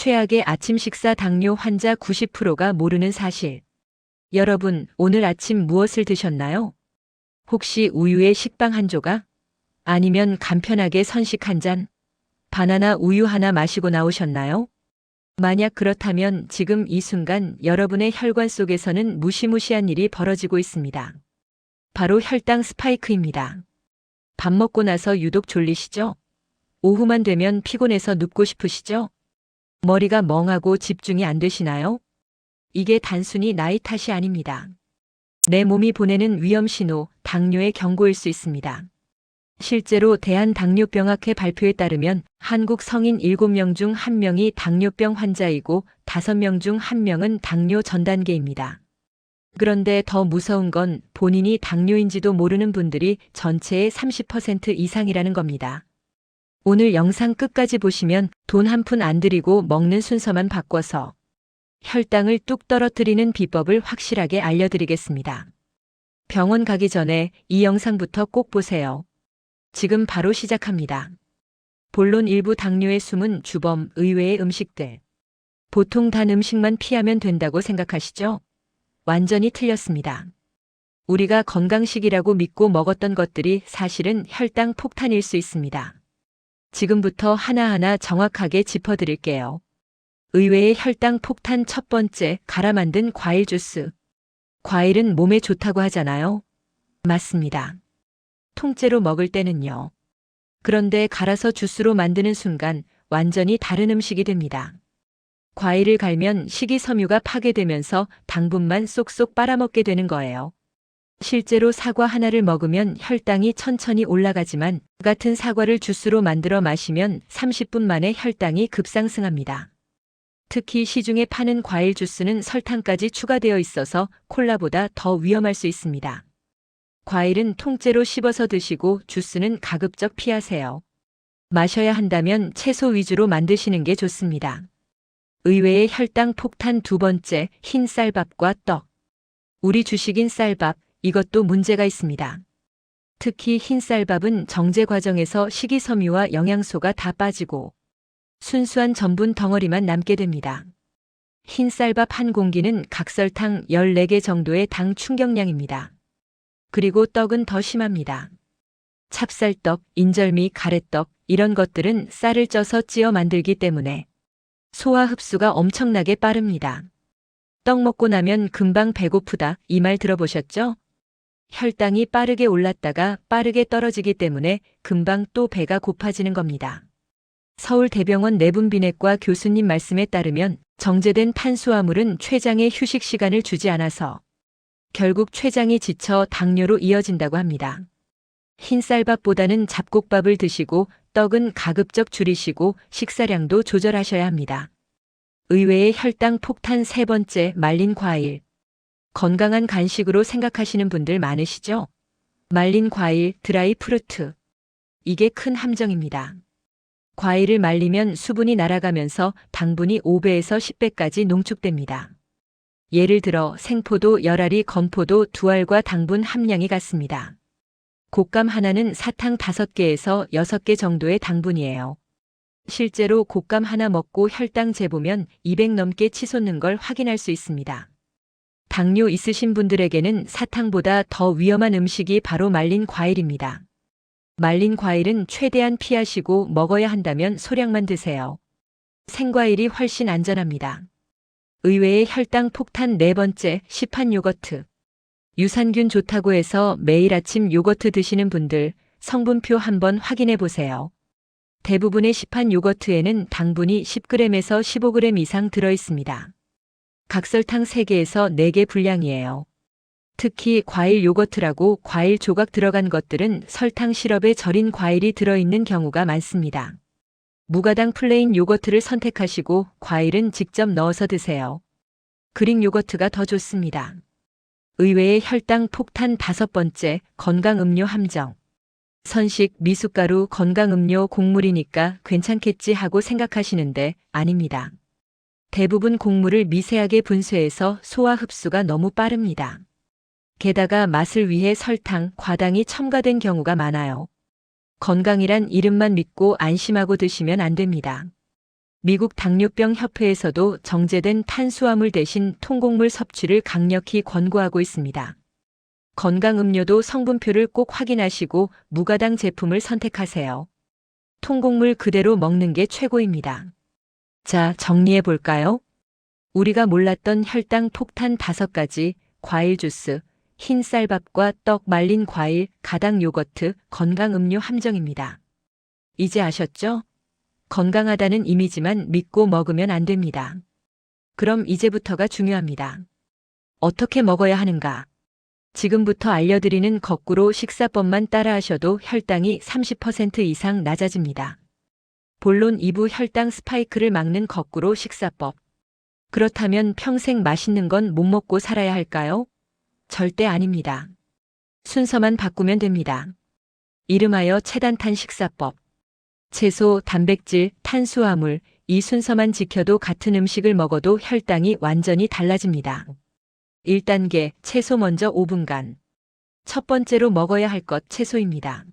최악의 아침 식사 당뇨 환자 90%가 모르는 사실. 여러분, 오늘 아침 무엇을 드셨나요? 혹시 우유에 식빵 한 조각? 아니면 간편하게 선식 한 잔? 바나나 우유 하나 마시고 나오셨나요? 만약 그렇다면 지금 이 순간 여러분의 혈관 속에서는 무시무시한 일이 벌어지고 있습니다. 바로 혈당 스파이크입니다. 밥 먹고 나서 유독 졸리시죠? 오후만 되면 피곤해서 눕고 싶으시죠? 머리가 멍하고 집중이 안 되시나요? 이게 단순히 나이 탓이 아닙니다. 내 몸이 보내는 위험 신호, 당뇨의 경고일 수 있습니다. 실제로 대한당뇨병학회 발표에 따르면 한국 성인 7명 중 1명이 당뇨병 환자이고 5명 중 1명은 당뇨 전 단계입니다. 그런데 더 무서운 건 본인이 당뇨인지도 모르는 분들이 전체의 30% 이상이라는 겁니다. 오늘 영상 끝까지 보시면 돈 한 푼 안 들이고 먹는 순서만 바꿔서 혈당을 뚝 떨어뜨리는 비법을 확실하게 알려드리겠습니다. 병원 가기 전에 이 영상부터 꼭 보세요. 지금 바로 시작합니다. 본론 일부 당뇨의 숨은 주범, 의외의 음식들. 보통 단 음식만 피하면 된다고 생각하시죠? 완전히 틀렸습니다. 우리가 건강식이라고 믿고 먹었던 것들이 사실은 혈당 폭탄일 수 있습니다. 지금부터 하나하나 정확하게 짚어드릴게요. 의외의 혈당 폭탄 첫 번째, 갈아 만든 과일 주스. 과일은 몸에 좋다고 하잖아요. 맞습니다. 통째로 먹을 때는요. 그런데 갈아서 주스로 만드는 순간 완전히 다른 음식이 됩니다. 과일을 갈면 식이섬유가 파괴되면서 당분만 쏙쏙 빨아먹게 되는 거예요. 실제로 사과 하나를 먹으면 혈당이 천천히 올라가지만 같은 사과를 주스로 만들어 마시면 30분 만에 혈당이 급상승합니다. 특히 시중에 파는 과일 주스는 설탕까지 추가되어 있어서 콜라보다 더 위험할 수 있습니다. 과일은 통째로 씹어서 드시고 주스는 가급적 피하세요. 마셔야 한다면 채소 위주로 만드시는 게 좋습니다. 의외의 혈당 폭탄 두 번째, 흰 쌀밥과 떡. 우리 주식인 쌀밥, 이것도 문제가 있습니다. 특히 흰 쌀밥은 정제 과정에서 식이섬유와 영양소가 다 빠지고 순수한 전분 덩어리만 남게 됩니다. 흰 쌀밥 한 공기는 각설탕 14개 정도의 당 충격량입니다. 그리고 떡은 더 심합니다. 찹쌀떡, 인절미, 가래떡 이런 것들은 쌀을 쪄서 찌어 만들기 때문에 소화 흡수가 엄청나게 빠릅니다. 떡 먹고 나면 금방 배고프다 이 말 들어보셨죠? 혈당이 빠르게 올랐다가 빠르게 떨어지기 때문에 금방 또 배가 고파지는 겁니다. 서울대병원 내분비내과 교수님 말씀에 따르면 정제된 탄수화물은 췌장에 휴식 시간을 주지 않아서 결국 췌장이 지쳐 당뇨로 이어진다고 합니다. 흰쌀밥보다는 잡곡밥을 드시고 떡은 가급적 줄이시고 식사량도 조절하셔야 합니다. 의외의 혈당 폭탄 세 번째, 말린 과일. 건강한 간식으로 생각하시는 분들 많으시죠? 말린 과일, 드라이 프루트. 이게 큰 함정입니다. 과일을 말리면 수분이 날아가면서 당분이 5배에서 10배까지 농축됩니다. 예를 들어 생포도, 열알이, 건포도 두 알과 당분 함량이 같습니다. 곶감 하나는 사탕 5개에서 6개 정도의 당분이에요. 실제로 곶감 하나 먹고 혈당 재보면 200 넘게 치솟는 걸 확인할 수 있습니다. 당뇨 있으신 분들에게는 사탕보다 더 위험한 음식이 바로 말린 과일입니다. 말린 과일은 최대한 피하시고 먹어야 한다면 소량만 드세요. 생과일이 훨씬 안전합니다. 의외의 혈당 폭탄 네 번째, 시판 요거트. 유산균 좋다고 해서 매일 아침 요거트 드시는 분들 성분표 한번 확인해 보세요. 대부분의 시판 요거트에는 당분이 10g에서 15g 이상 들어 있습니다. 각설탕 3개에서 4개 분량이에요. 특히 과일 요거트라고 과일 조각 들어간 것들은 설탕 시럽에 절인 과일이 들어있는 경우가 많습니다. 무가당 플레인 요거트를 선택하시고 과일은 직접 넣어서 드세요. 그릭 요거트가 더 좋습니다. 의외의 혈당 폭탄 다섯 번째, 건강음료 함정. 선식, 미숫가루, 건강음료, 곡물이니까 괜찮겠지 하고 생각하시는데 아닙니다. 대부분 곡물을 미세하게 분쇄해서 소화 흡수가 너무 빠릅니다. 게다가 맛을 위해 설탕, 과당이 첨가된 경우가 많아요. 건강이란 이름만 믿고 안심하고 드시면 안 됩니다. 미국 당뇨병 협회에서도 정제된 탄수화물 대신 통곡물 섭취를 강력히 권고하고 있습니다. 건강음료도 성분표를 꼭 확인하시고 무가당 제품을 선택하세요. 통곡물 그대로 먹는 게 최고입니다. 자, 정리해 볼까요? 우리가 몰랐던 혈당 폭탄 5가지, 과일 주스, 흰 쌀밥과 떡, 말린 과일, 가당 요거트, 건강음료 함정입니다. 이제 아셨죠? 건강하다는 이미지만 믿고 먹으면 안 됩니다. 그럼 이제부터가 중요합니다. 어떻게 먹어야 하는가? 지금부터 알려드리는 거꾸로 식사법만 따라하셔도 혈당이 30% 이상 낮아집니다. 본론 2부 혈당 스파이크를 막는 거꾸로 식사법. 그렇다면 평생 맛있는 건 못 먹고 살아야 할까요? 절대 아닙니다. 순서만 바꾸면 됩니다. 이름하여 체단탄 식사법. 채소, 단백질, 탄수화물, 이 순서만 지켜도 같은 음식을 먹어도 혈당이 완전히 달라집니다. 1단계, 채소 먼저 5분간. 첫 번째로 먹어야 할 것 채소입니다.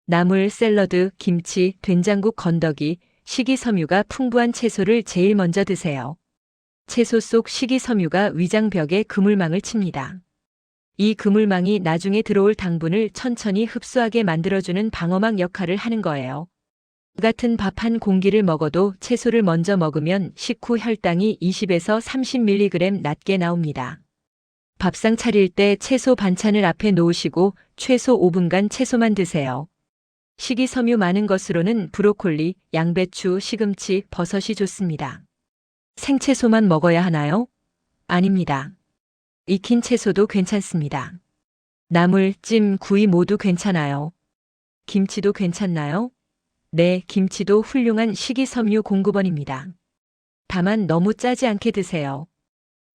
나물, 샐러드, 김치, 된장국, 건더기, 식이섬유가 풍부한 채소를 제일 먼저 드세요. 채소 속 식이섬유가 위장벽에 그물망을 칩니다. 이 그물망이 나중에 들어올 당분을 천천히 흡수하게 만들어주는 방어막 역할을 하는 거예요. 같은 밥 한 공기를 먹어도 채소를 먼저 먹으면 식후 혈당이 20에서 30mg 낮게 나옵니다. 밥상 차릴 때 채소 반찬을 앞에 놓으시고 최소 5분간 채소만 드세요. 식이섬유 많은 것으로는 브로콜리, 양배추, 시금치, 버섯이 좋습니다. 생채소만 먹어야 하나요? 아닙니다. 익힌 채소도 괜찮습니다. 나물, 찜, 구이 모두 괜찮아요. 김치도 괜찮나요? 네, 김치도 훌륭한 식이섬유 공급원입니다. 다만 너무 짜지 않게 드세요.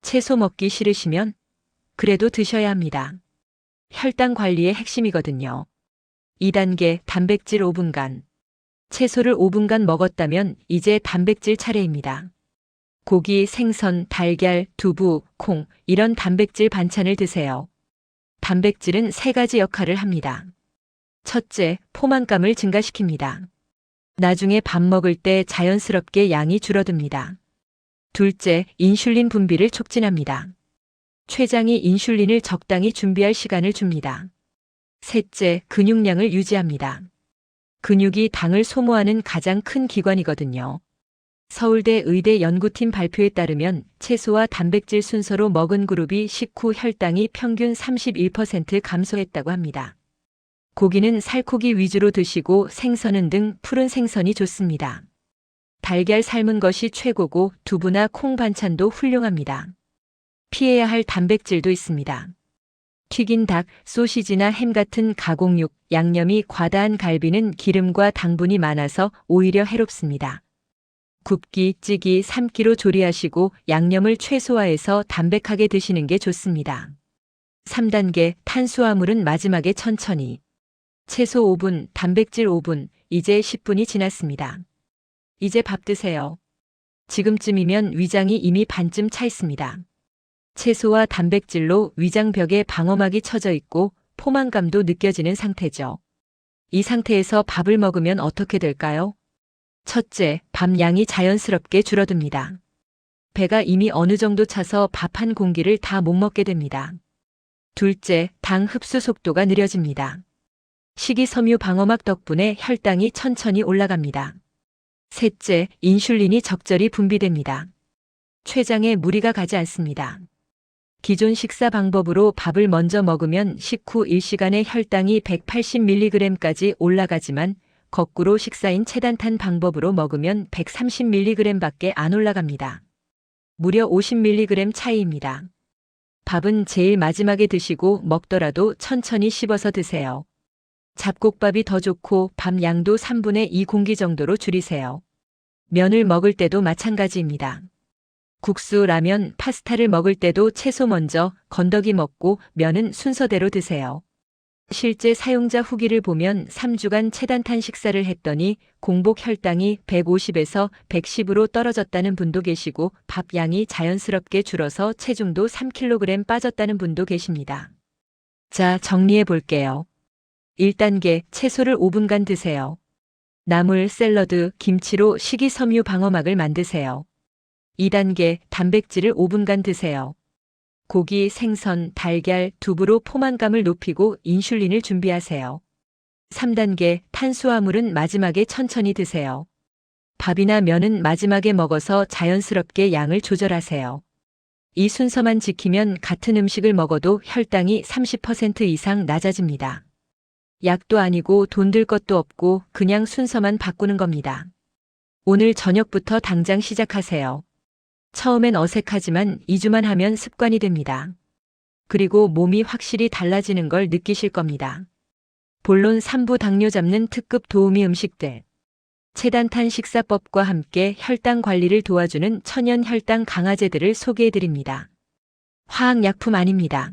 채소 먹기 싫으시면 그래도 드셔야 합니다. 혈당 관리의 핵심이거든요. 2단계 단백질 5분간. 채소를 5분간 먹었다면 이제 단백질 차례입니다. 고기, 생선, 달걀, 두부, 콩 이런 단백질 반찬을 드세요. 단백질은 3가지 역할을 합니다. 첫째, 포만감을 증가시킵니다. 나중에 밥 먹을 때 자연스럽게 양이 줄어듭니다. 둘째, 인슐린 분비를 촉진합니다. 췌장이 인슐린을 적당히 준비할 시간을 줍니다. 셋째, 근육량을 유지합니다. 근육이 당을 소모하는 가장 큰 기관이거든요. 서울대 의대 연구팀 발표에 따르면 채소와 단백질 순서로 먹은 그룹이 식후 혈당이 평균 31% 감소했다고 합니다. 고기는 살코기 위주로 드시고 생선은 등 푸른 생선이 좋습니다. 달걀 삶은 것이 최고고 두부나 콩 반찬도 훌륭합니다. 피해야 할 단백질도 있습니다. 튀긴 닭, 소시지나 햄 같은 가공육, 양념이 과다한 갈비는 기름과 당분이 많아서 오히려 해롭습니다. 굽기, 찌기, 삶기로 조리하시고 양념을 최소화해서 담백하게 드시는 게 좋습니다. 3단계 탄수화물은 마지막에 천천히. 채소 5분, 단백질 5분, 이제 10분이 지났습니다. 이제 밥 드세요. 지금쯤이면 위장이 이미 반쯤 차 있습니다. 채소와 단백질로 위장벽에 방어막이 쳐져 있고 포만감도 느껴지는 상태죠. 이 상태에서 밥을 먹으면 어떻게 될까요? 첫째, 밥 양이 자연스럽게 줄어듭니다. 배가 이미 어느 정도 차서 밥 한 공기를 다 못 먹게 됩니다. 둘째, 당 흡수 속도가 느려집니다. 식이섬유 방어막 덕분에 혈당이 천천히 올라갑니다. 셋째, 인슐린이 적절히 분비됩니다. 췌장에 무리가 가지 않습니다. 기존 식사 방법으로 밥을 먼저 먹으면 식후 1시간에 혈당이 180mg까지 올라가지만 거꾸로 식사인 체단탄 방법으로 먹으면 130mg밖에 안 올라갑니다. 무려 50mg 차이입니다. 밥은 제일 마지막에 드시고 먹더라도 천천히 씹어서 드세요. 잡곡밥이 더 좋고 밥 양도 3분의 2 공기 정도로 줄이세요. 면을 먹을 때도 마찬가지입니다. 국수, 라면, 파스타를 먹을 때도 채소 먼저, 건더기 먹고 면은 순서대로 드세요. 실제 사용자 후기를 보면 3주간 체단탄 식사를 했더니 공복 혈당이 150에서 110으로 떨어졌다는 분도 계시고 밥 양이 자연스럽게 줄어서 체중도 3kg 빠졌다는 분도 계십니다. 자, 정리해 볼게요. 1단계 채소를 5분간 드세요. 나물, 샐러드, 김치로 식이섬유 방어막을 만드세요. 2단계 단백질을 5분간 드세요. 고기, 생선, 달걀, 두부로 포만감을 높이고 인슐린을 준비하세요. 3단계 탄수화물은 마지막에 천천히 드세요. 밥이나 면은 마지막에 먹어서 자연스럽게 양을 조절하세요. 이 순서만 지키면 같은 음식을 먹어도 혈당이 30% 이상 낮아집니다. 약도 아니고 돈 들 것도 없고 그냥 순서만 바꾸는 겁니다. 오늘 저녁부터 당장 시작하세요. 처음엔 어색하지만 2주만 하면 습관이 됩니다. 그리고 몸이 확실히 달라지는 걸 느끼실 겁니다. 본론 3부 당뇨 잡는 특급 도우미 음식들. 체단탄 식사법과 함께 혈당 관리를 도와주는 천연 혈당 강화제들을 소개해드립니다. 화학약품 아닙니다.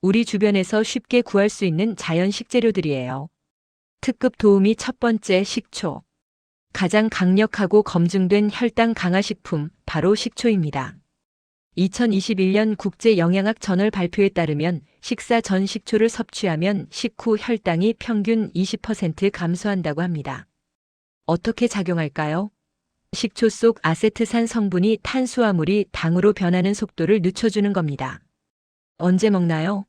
우리 주변에서 쉽게 구할 수 있는 자연 식재료들이에요. 특급 도우미 첫 번째 식초. 가장 강력하고 검증된 혈당 강화 식품 바로 식초입니다. 2021년 국제영양학 저널 발표에 따르면 식사 전 식초를 섭취하면 식후 혈당이 평균 20% 감소한다고 합니다. 어떻게 작용할까요? 식초 속 아세트산 성분이 탄수화물이 당으로 변하는 속도를 늦춰주는 겁니다. 언제 먹나요?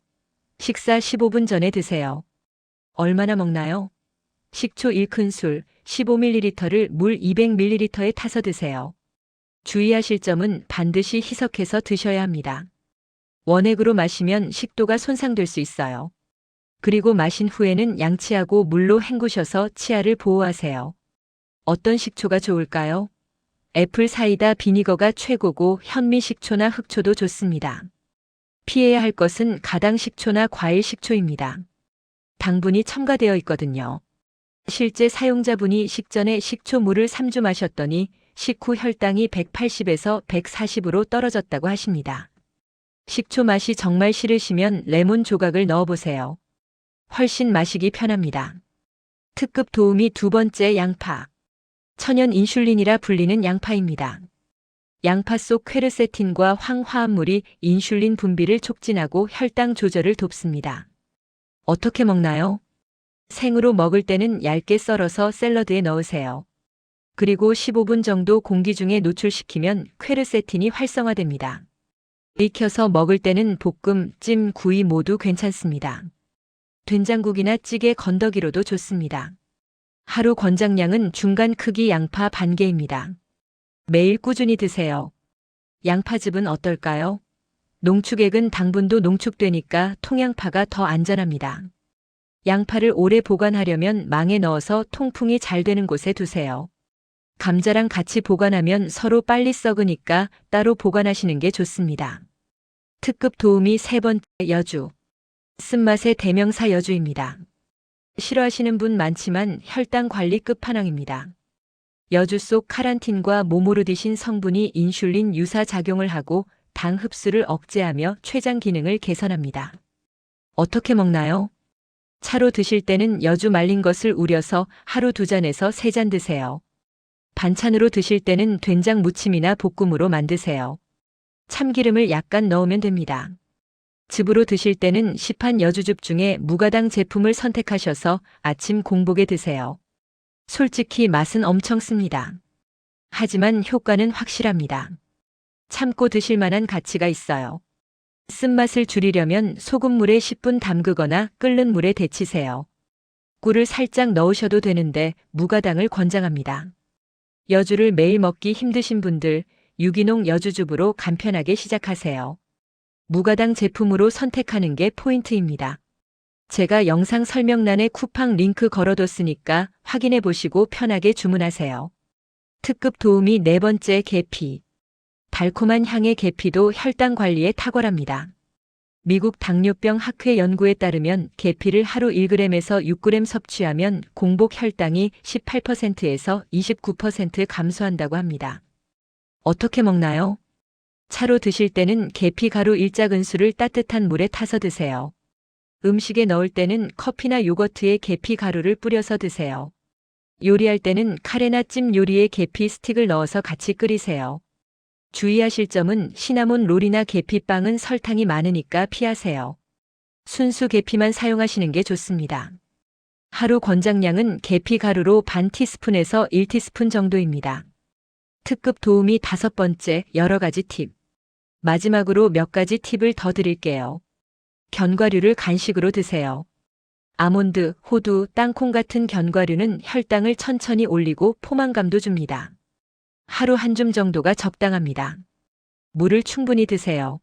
식사 15분 전에 드세요. 얼마나 먹나요? 식초 1큰술, 15ml를 물 200ml에 타서 드세요. 주의하실 점은 반드시 희석해서 드셔야 합니다. 원액으로 마시면 식도가 손상될 수 있어요. 그리고 마신 후에는 양치하고 물로 헹구셔서 치아를 보호하세요. 어떤 식초가 좋을까요? 애플 사이다 비니거가 최고고 현미 식초나 흑초도 좋습니다. 피해야 할 것은 가당 식초나 과일 식초입니다. 당분이 첨가되어 있거든요. 실제 사용자분이 식전에 식초물을 3주 마셨더니 식후 혈당이 180에서 140으로 떨어졌다고 하십니다. 식초 맛이 정말 싫으시면 레몬 조각을 넣어보세요. 훨씬 마시기 편합니다. 특급 도우미 두 번째 양파. 천연 인슐린이라 불리는 양파입니다. 양파 속 퀘르세틴과 황화합물이 인슐린 분비를 촉진하고 혈당 조절을 돕습니다. 어떻게 먹나요? 생으로 먹을 때는 얇게 썰어서 샐러드에 넣으세요. 그리고 15분 정도 공기 중에 노출시키면 퀘르세틴이 활성화됩니다. 익혀서 먹을 때는 볶음, 찜, 구이 모두 괜찮습니다. 된장국이나 찌개 건더기로도 좋습니다. 하루 권장량은 중간 크기 양파 반 개입니다. 매일 꾸준히 드세요. 양파즙은 어떨까요? 농축액은 당분도 농축되니까 통양파가 더 안전합니다. 양파를 오래 보관하려면 망에 넣어서 통풍이 잘 되는 곳에 두세요. 감자랑 같이 보관하면 서로 빨리 썩으니까 따로 보관하시는 게 좋습니다. 특급 도우미 세 번째 여주. 쓴맛의 대명사 여주입니다. 싫어하시는 분 많지만 혈당 관리 끝판왕입니다. 여주 속 카란틴과 모모르디신 성분이 인슐린 유사 작용을 하고 당 흡수를 억제하며 췌장 기능을 개선합니다. 어떻게 먹나요? 차로 드실 때는 여주 말린 것을 우려서 하루 2잔에서 3잔 드세요. 반찬으로 드실 때는 된장 무침이나 볶음으로 만드세요. 참기름을 약간 넣으면 됩니다. 즙으로 드실 때는 시판 여주즙 중에 무가당 제품을 선택하셔서 아침 공복에 드세요. 솔직히 맛은 엄청 씁니다. 하지만 효과는 확실합니다. 참고 드실 만한 가치가 있어요. 쓴맛을 줄이려면 소금물에 10분 담그거나 끓는 물에 데치세요. 꿀을 살짝 넣으셔도 되는데 무가당을 권장합니다. 여주를 매일 먹기 힘드신 분들 유기농 여주즙으로 간편하게 시작하세요. 무가당 제품으로 선택하는 게 포인트입니다. 제가 영상 설명란에 쿠팡 링크 걸어뒀으니까 확인해 보시고 편하게 주문하세요. 특급 도우미 네 번째 계피. 달콤한 향의 계피도 혈당 관리에 탁월합니다. 미국 당뇨병 학회 연구에 따르면 계피를 하루 1g에서 6g 섭취하면 공복 혈당이 18%에서 29% 감소한다고 합니다. 어떻게 먹나요? 차로 드실 때는 계피 가루 1작은술을 따뜻한 물에 타서 드세요. 음식에 넣을 때는 커피나 요거트에 계피 가루를 뿌려서 드세요. 요리할 때는 카레나 찜 요리에 계피 스틱을 넣어서 같이 끓이세요. 주의하실 점은 시나몬 롤이나 계피빵은 설탕이 많으니까 피하세요. 순수 계피만 사용하시는 게 좋습니다. 하루 권장량은 계피 가루로 반 티스푼에서 1티스푼 정도입니다. 특급 도우미 5번째, 여러 가지 팁. 마지막으로 몇 가지 팁을 더 드릴게요. 견과류를 간식으로 드세요. 아몬드, 호두, 땅콩 같은 견과류는 혈당을 천천히 올리고 포만감도 줍니다. 하루 한 줌 정도가 적당합니다. 물을 충분히 드세요.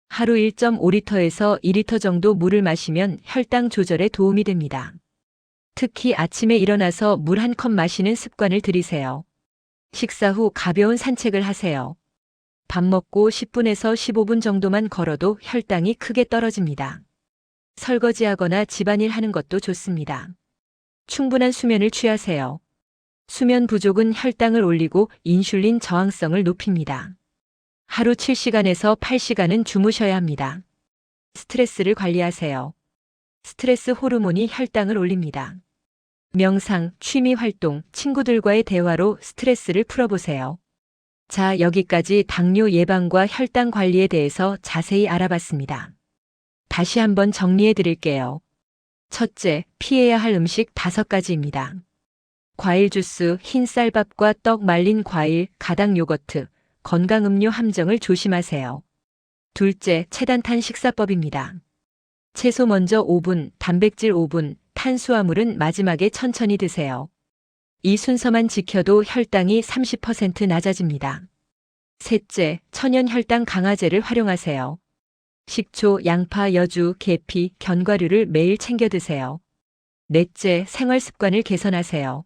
하루 1.5리터에서 2리터 정도 물을 마시면 혈당 조절에 도움이 됩니다. 특히 아침에 일어나서 물 한 컵 마시는 습관을 들이세요. 식사 후 가벼운 산책을 하세요. 밥 먹고 10분에서 15분 정도만 걸어도 혈당이 크게 떨어집니다. 설거지하거나 집안일 하는 것도 좋습니다. 충분한 수면을 취하세요. 수면 부족은 혈당을 올리고 인슐린 저항성을 높입니다. 하루 7시간에서 8시간은 주무셔야 합니다. 스트레스를 관리하세요. 스트레스 호르몬이 혈당을 올립니다. 명상, 취미 활동, 친구들과의 대화로 스트레스를 풀어보세요. 자, 여기까지 당뇨 예방과 혈당 관리에 대해서 자세히 알아봤습니다. 다시 한번 정리해 드릴게요. 첫째, 피해야 할 음식 5가지입니다. 과일 주스, 흰 쌀밥과 떡, 말린 과일, 가당 요거트, 건강음료 함정을 조심하세요. 둘째, 체단탄 식사법입니다. 채소 먼저 5분, 단백질 5분, 탄수화물은 마지막에 천천히 드세요. 이 순서만 지켜도 혈당이 30% 낮아집니다. 셋째, 천연 혈당 강화제를 활용하세요. 식초, 양파, 여주, 계피, 견과류를 매일 챙겨 드세요. 넷째, 생활 습관을 개선하세요.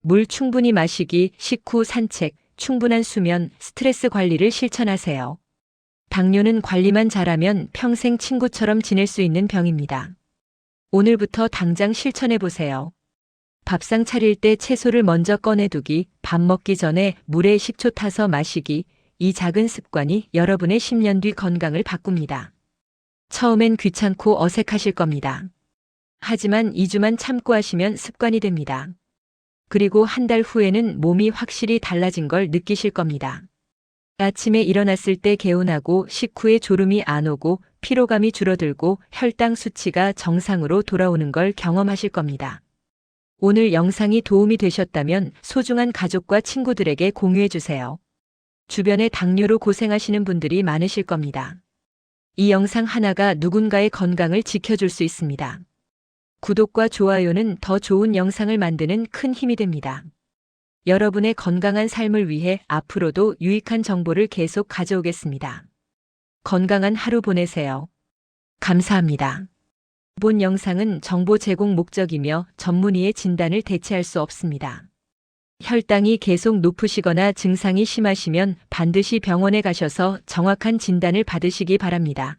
물 충분히 마시기, 식후 산책, 충분한 수면, 스트레스 관리를 실천하세요. 당뇨는 관리만 잘하면 평생 친구처럼 지낼 수 있는 병입니다. 오늘부터 당장 실천해 보세요. 밥상 차릴 때 채소를 먼저 꺼내두기, 밥 먹기 전에 물에 식초 타서 마시기, 이 작은 습관이 여러분의 10년 뒤 건강을 바꿉니다. 처음엔 귀찮고 어색하실 겁니다. 하지만 2주만 참고 하시면 습관이 됩니다. 그리고 한 달 후에는 몸이 확실히 달라진 걸 느끼실 겁니다. 아침에 일어났을 때 개운하고 식후에 졸음이 안 오고 피로감이 줄어들고 혈당 수치가 정상으로 돌아오는 걸 경험하실 겁니다. 오늘 영상이 도움이 되셨다면 소중한 가족과 친구들에게 공유해 주세요. 주변에 당뇨로 고생하시는 분들이 많으실 겁니다. 이 영상 하나가 누군가의 건강을 지켜줄 수 있습니다. 구독과 좋아요는 더 좋은 영상을 만드는 큰 힘이 됩니다. 여러분의 건강한 삶을 위해 앞으로도 유익한 정보를 계속 가져오겠습니다. 건강한 하루 보내세요. 감사합니다. 본 영상은 정보 제공 목적이며 전문의의 진단을 대체할 수 없습니다. 혈당이 계속 높으시거나 증상이 심하시면 반드시 병원에 가셔서 정확한 진단을 받으시기 바랍니다.